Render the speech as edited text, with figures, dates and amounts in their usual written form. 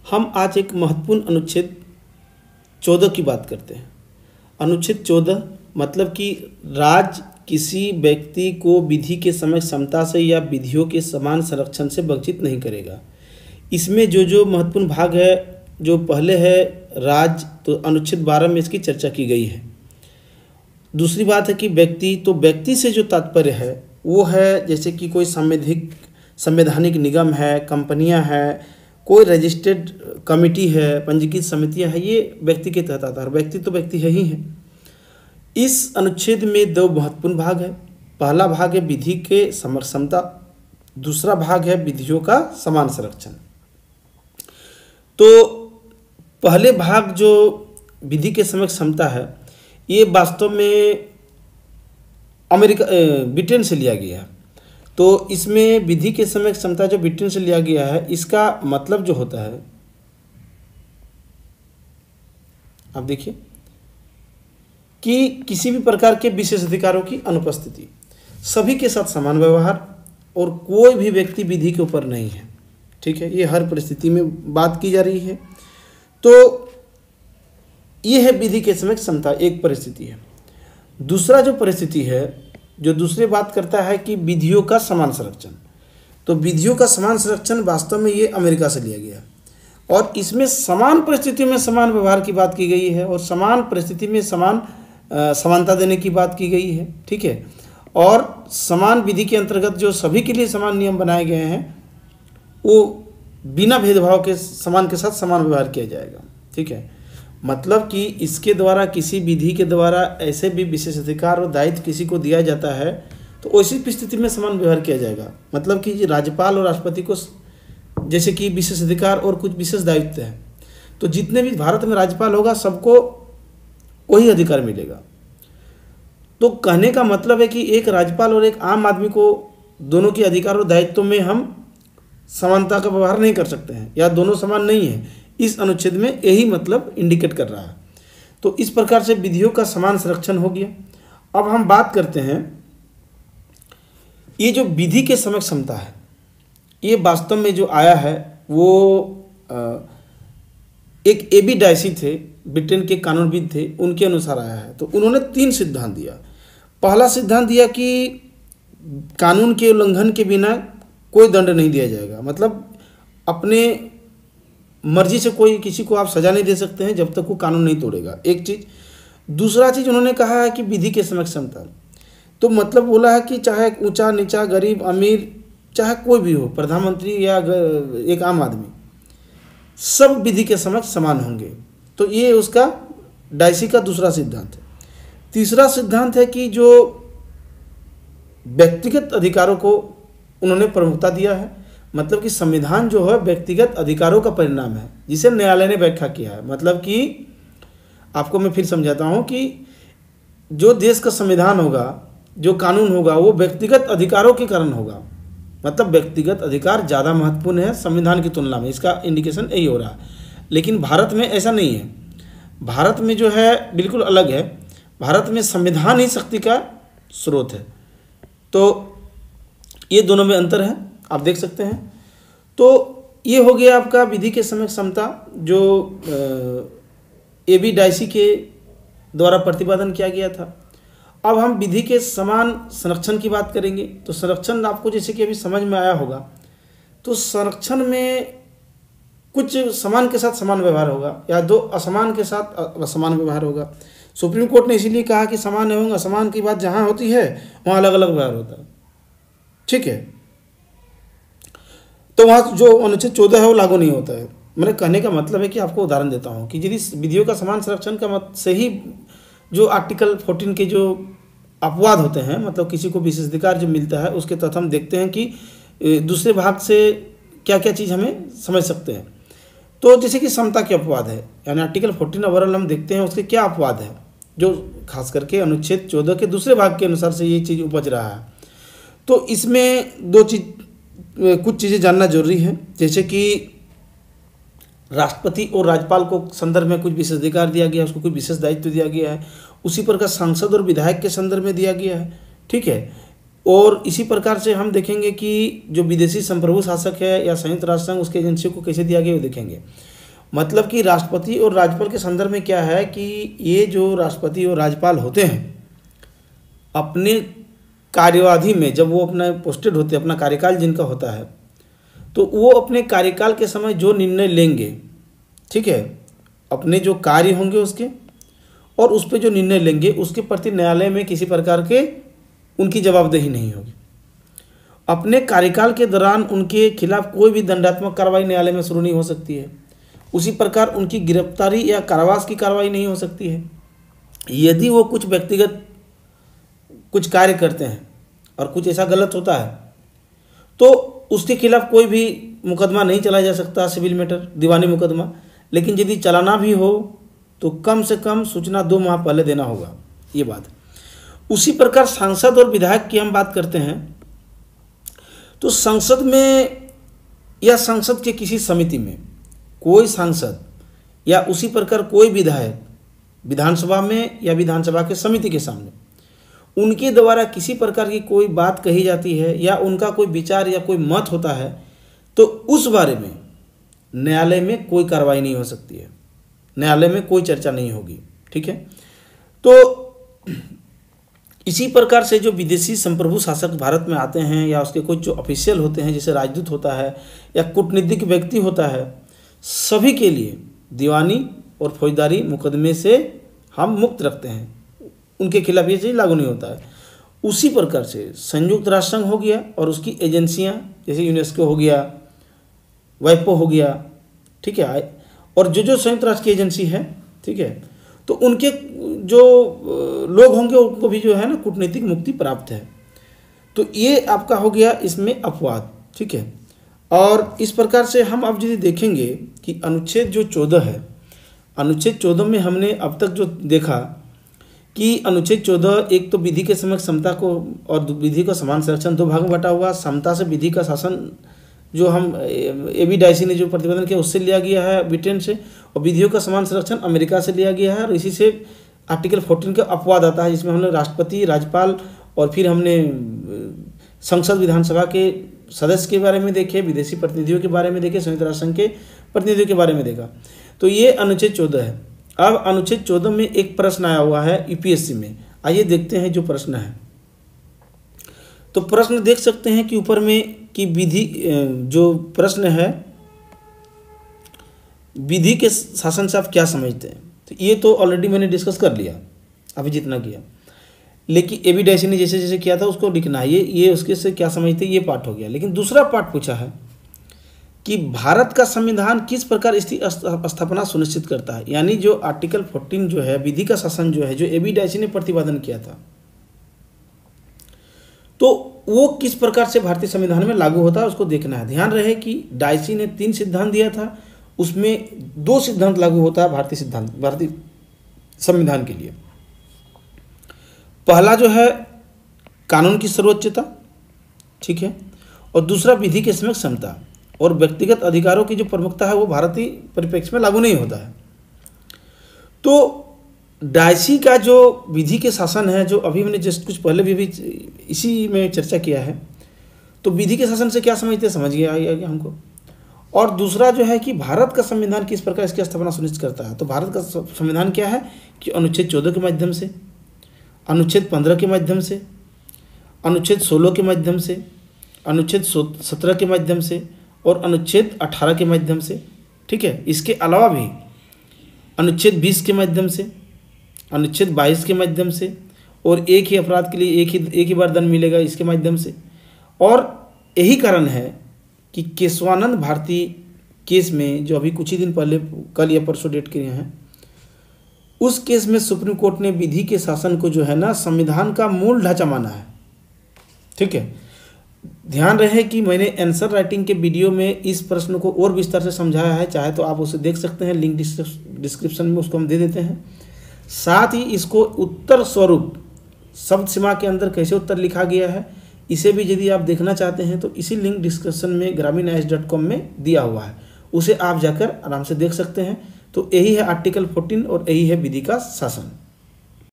हम आज एक महत्वपूर्ण अनुच्छेद 14 की बात करते हैं। अनुच्छेद 14 मतलब कि राज्य किसी व्यक्ति को विधि के समय समता से या विधियों के समान संरक्षण से वंचित नहीं करेगा। इसमें जो महत्वपूर्ण भाग है, जो पहले है राज्य, तो अनुच्छेद 12 में इसकी चर्चा की गई है। दूसरी बात है कि व्यक्ति, तो व्यक्ति से जो तात्पर्य है वो है जैसे कि कोई संवैधानिक निगम है, कंपनियां हैं, कोई रजिस्टर्ड कमेटी है, पंजीकृत समितियां हैं, ये व्यक्ति के तहत आता है। व्यक्ति तो व्यक्ति है ही है। इस अनुच्छेद में दो महत्वपूर्ण भाग है। पहला भाग है विधि के समता, दूसरा भाग है विधियों का समान संरक्षण। तो पहले भाग जो विधि के समता है, ये वास्तव में ब्रिटेन से लिया गया है। तो इसमें विधि के समय क्षमता जो ब्रिटेन से लिया गया है, इसका मतलब जो होता है, आप देखिए कि किसी भी प्रकार के विशेष अधिकारों की अनुपस्थिति, सभी के साथ समान व्यवहार, और कोई भी व्यक्ति विधि के ऊपर नहीं है। ठीक है, ये हर परिस्थिति में बात की जा रही है। तो ये है विधि के समय क्षमता, एक परिस्थिति है। दूसरा जो परिस्थिति है, जो दूसरी बात करता है कि विधियों का समान संरक्षण। तो विधियों का समान संरक्षण वास्तव में ये अमेरिका से लिया गया, और इसमें समान परिस्थितियों में समान व्यवहार की बात की गई है, और समान परिस्थिति में समानता देने की बात की गई है। ठीक है, और समान विधि के अंतर्गत जो सभी के लिए समान नियम बनाए गए हैं, वो बिना भेदभाव के समान के साथ समान व्यवहार किया जाएगा। ठीक है, मतलब कि इसके द्वारा, किसी विधि के द्वारा ऐसे भी विशेष अधिकार और दायित्व किसी को दिया जाता है तो ऐसी स्थिति में समान व्यवहार किया जाएगा। मतलब कि राज्यपाल और राष्ट्रपति को जैसे कि विशेष अधिकार और कुछ विशेष दायित्व है, तो जितने भी भारत में राज्यपाल होगा सबको वही अधिकार मिलेगा। तो कहने का मतलब है कि एक राज्यपाल और एक आम आदमी को, दोनों के अधिकार और दायित्व में हम समानता का व्यवहार नहीं कर सकते हैं, या दोनों समान नहीं है। इस अनुच्छेद में यही मतलब इंडिकेट कर रहा है। तो इस प्रकार से विधियों का समान संरक्षण हो गया। अब हम बात करते हैं, ये जो विधि के समय क्षमता है, ये वास्तव में जो आया है वो एक एबी डायसी थे, ब्रिटेन के कानूनविद थे, उनके अनुसार आया है। तो उन्होंने 3 सिद्धांत दिया। पहला सिद्धांत दिया कि कानून के उल्लंघन के बिना कोई दंड नहीं दिया जाएगा। मतलब अपने मर्जी से कोई किसी को आप सजा नहीं दे सकते हैं जब तक वो कानून नहीं तोड़ेगा, एक चीज़। दूसरा चीज़ उन्होंने कहा है कि विधि के समय क्षमता, तो मतलब बोला है कि चाहे ऊंचा नीचा, गरीब अमीर, चाहे कोई भी हो, प्रधानमंत्री या एक आम आदमी, सब विधि के समक्ष समान होंगे। तो ये उसका डायसी का दूसरा सिद्धांत है। तीसरा सिद्धांत है कि जो व्यक्तिगत अधिकारों को उन्होंने प्रमुखता दिया है। मतलब कि संविधान जो है व्यक्तिगत अधिकारों का परिणाम है, जिसे न्यायालय ने व्याख्या किया है। मतलब कि आपको मैं फिर समझाता हूँ कि जो देश का संविधान होगा, जो कानून होगा, वो व्यक्तिगत अधिकारों के कारण होगा। मतलब व्यक्तिगत अधिकार ज़्यादा महत्वपूर्ण है संविधान की तुलना में, इसका इंडिकेशन यही हो रहा है। लेकिन भारत में ऐसा नहीं है। भारत में जो है बिल्कुल अलग है। भारत में संविधान ही शक्ति का स्रोत है। तो ये दोनों में अंतर है, आप देख सकते हैं। तो ये हो गया आपका विधि के समय क्षमता, जो एबी डायसी के द्वारा प्रतिपादन किया गया था। अब हम विधि के समान संरक्षण की बात करेंगे। तो संरक्षण आपको जैसे कि अभी समझ में आया होगा, तो संरक्षण में कुछ समान के साथ समान व्यवहार होगा, या दो असमान के साथ असमान व्यवहार होगा। सुप्रीम कोर्ट ने इसीलिए कहा कि समान एवं असमान की बात जहाँ होती है वहाँ अलग अलग व्यवहार होता है। ठीक है, तो वहाँ जो अनुच्छेद 14 है वो लागू नहीं होता है। मेरे कहने का मतलब है कि आपको उदाहरण देता हूँ कि यदि विधियों का समान संरक्षण का मत से ही जो आर्टिकल 14 के जो अपवाद होते हैं, मतलब किसी को विशेषाधिकार जो मिलता है, उसके तहत हम देखते हैं कि दूसरे भाग से क्या क्या चीज़ हमें समझ सकते हैं। तो जैसे कि समता के अपवाद है, यानी आर्टिकल 14 ओवरऑल हम देखते हैं उसके क्या अपवाद है, जो खास करके अनुच्छेद 14 के दूसरे भाग के अनुसार से ये चीज़ उपज रहा है। तो इसमें कुछ चीज़ें जानना जरूरी है। जैसे कि राष्ट्रपति और राज्यपाल को संदर्भ में कुछ विशेष अधिकार दिया गया है, उसको कुछ विशेष दायित्व दिया गया है। उसी प्रकार सांसद और विधायक के संदर्भ में दिया गया है। ठीक है, और इसी प्रकार से हम देखेंगे कि जो विदेशी संप्रभु शासक है या संयुक्त राष्ट्र संघ, उसके एजेंसियों को कैसे दिया गया वो देखेंगे। मतलब कि राष्ट्रपति और राज्यपाल के संदर्भ में क्या है कि ये जो राष्ट्रपति और राज्यपाल होते हैं अपने कार्यवाधि में, जब वो अपना पोस्टेड होते हैं, अपना कार्यकाल जिनका होता है, तो वो अपने कार्यकाल के समय जो निर्णय लेंगे, ठीक है, अपने जो कार्य होंगे उसके और उस पर जो निर्णय लेंगे उसके प्रति न्यायालय में किसी प्रकार के उनकी जवाबदेही नहीं होगी। अपने कार्यकाल के दौरान उनके खिलाफ कोई भी दंडात्मक कार्रवाई न्यायालय में शुरू नहीं हो सकती है। उसी प्रकार उनकी गिरफ्तारी या कारावास की कार्रवाई नहीं हो सकती है। यदि वो कुछ व्यक्तिगत कुछ कार्य करते हैं और कुछ ऐसा गलत होता है तो उसके खिलाफ कोई भी मुकदमा नहीं चलाया जा सकता, सिविल मैटर, दीवानी मुकदमा। लेकिन यदि चलाना भी हो तो कम से कम सूचना 2 माह पहले देना होगा, ये बात। उसी प्रकार सांसद और विधायक की हम बात करते हैं तो संसद में या संसद के किसी समिति में कोई सांसद या उसी प्रकार कोई विधायक विधानसभा में या विधानसभा के समिति के सामने उनके द्वारा किसी प्रकार की कोई बात कही जाती है या उनका कोई विचार या कोई मत होता है तो उस बारे में न्यायालय में कोई कार्रवाई नहीं हो सकती है, न्यायालय में कोई चर्चा नहीं होगी, ठीक है। तो इसी प्रकार से जो विदेशी संप्रभु शासक भारत में आते हैं या उसके कुछ जो ऑफिशियल होते हैं, जैसे राजदूत होता है या कूटनीतिक व्यक्ति होता है, सभी के लिए दीवानी और फौजदारी मुकदमे से हम मुक्त रखते हैं, उनके खिलाफ ये चीज़ लागू नहीं होता है। उसी प्रकार से संयुक्त राष्ट्र संघ हो गया और उसकी एजेंसियां जैसे यूनेस्को हो गया, वाइपो हो गया, ठीक है, और जो संयुक्त राष्ट्र की एजेंसी है, ठीक है, तो उनके जो लोग होंगे उनको भी जो है ना कूटनीतिक मुक्ति प्राप्त है। तो ये आपका हो गया इसमें अपवाद, ठीक है। और इस प्रकार से हम अब यदि देखेंगे कि अनुच्छेद जो 14 है, अनुच्छेद 14 में हमने अब तक जो देखा कि अनुच्छेद 14 एक तो विधि के समक्ष समता को और विधि का समान संरक्षण 2 भाग में बटा हुआ। समता से विधि का शासन जो हम एबी डाइसी ने जो प्रतिपादन किया उससे लिया गया है ब्रिटेन से, और विधियों का समान संरक्षण अमेरिका से लिया गया है। और इसी से आर्टिकल 14 का अपवाद आता है जिसमें हमने राष्ट्रपति, राज्यपाल और फिर हमने संसद विधानसभा के सदस्य के बारे में देखे, विदेशी प्रतिनिधियों के बारे में देखे, संयुक्त राष्ट्र संघ के प्रतिनिधियों के बारे में देखा। तो ये अनुच्छेद 14 है। अब अनुच्छेद 14 में एक प्रश्न आया हुआ है यूपीएससी में, आइए देखते हैं जो प्रश्न है। तो प्रश्न देख सकते हैं कि ऊपर में कि विधि जो प्रश्न है विधि के शासन से आप क्या समझते हैं। तो ये तो ऑलरेडी मैंने डिस्कस कर लिया अभी जितना किया, लेकिन एबी डाइसी ने जैसे जैसे किया था उसको लिखना है। ये उसके से क्या समझते हैं ये पार्ट हो गया। लेकिन दूसरा पार्ट पूछा है कि भारत का संविधान किस प्रकार इसकी स्थापना सुनिश्चित करता है, यानी जो आर्टिकल 14 जो है विधि का शासन जो है जो एबी डाइसी ने प्रतिपादन किया था, तो वो किस प्रकार से भारतीय संविधान में लागू होता है उसको देखना है। ध्यान रहे कि डाइसी ने 3 सिद्धांत दिया था, उसमें 2 सिद्धांत लागू होता है भारतीय संविधान के लिए। पहला जो है कानून की सर्वोच्चता, ठीक है, और दूसरा विधि के समक्ष समता और व्यक्तिगत अधिकारों की जो प्रमुखता है वो भारतीय परिप्रेक्ष्य में लागू नहीं होता है। तो डाइसी का जो विधि के शासन है जो अभी मैंने जस्ट कुछ पहले भी इसी में चर्चा किया है, तो विधि के शासन से क्या समझते हैं समझ गया हमको। और दूसरा जो है कि भारत का संविधान किस प्रकार इसकी स्थापना सुनिश्चित करता है। तो भारत का संविधान क्या है कि अनुच्छेद 14 के माध्यम से, अनुच्छेद 15 के माध्यम से, अनुच्छेद 16 के माध्यम से, अनुच्छेद 17 के माध्यम से और अनुच्छेद 18 के माध्यम से, ठीक है। इसके अलावा भी अनुच्छेद 20 के माध्यम से, अनुच्छेद 22 के माध्यम से, और एक ही अपराध के लिए एक ही बार दंड मिलेगा इसके माध्यम से। और यही कारण है कि केशवानंद भारती केस में जो अभी कुछ ही दिन पहले कल या परसों डेट किए हैं, उस केस में सुप्रीम कोर्ट ने विधि के शासन को जो है ना संविधान का मूल ढांचा माना है, ठीक है। ध्यान रहे कि मैंने आंसर राइटिंग के वीडियो में इस प्रश्न को और विस्तार से समझाया है, चाहे तो आप उसे देख सकते हैं, लिंक डिस्क्रिप्शन में उसको हम दे देते हैं। साथ ही इसको उत्तर स्वरूप शब्द सीमा के अंदर कैसे उत्तर लिखा गया है इसे भी यदि आप देखना चाहते हैं तो इसी लिंक डिस्क्रिप्शन में grameenias.com में दिया हुआ है, उसे आप जाकर आराम से देख सकते हैं। तो यही है आर्टिकल 14 और यही है विधि का शासन।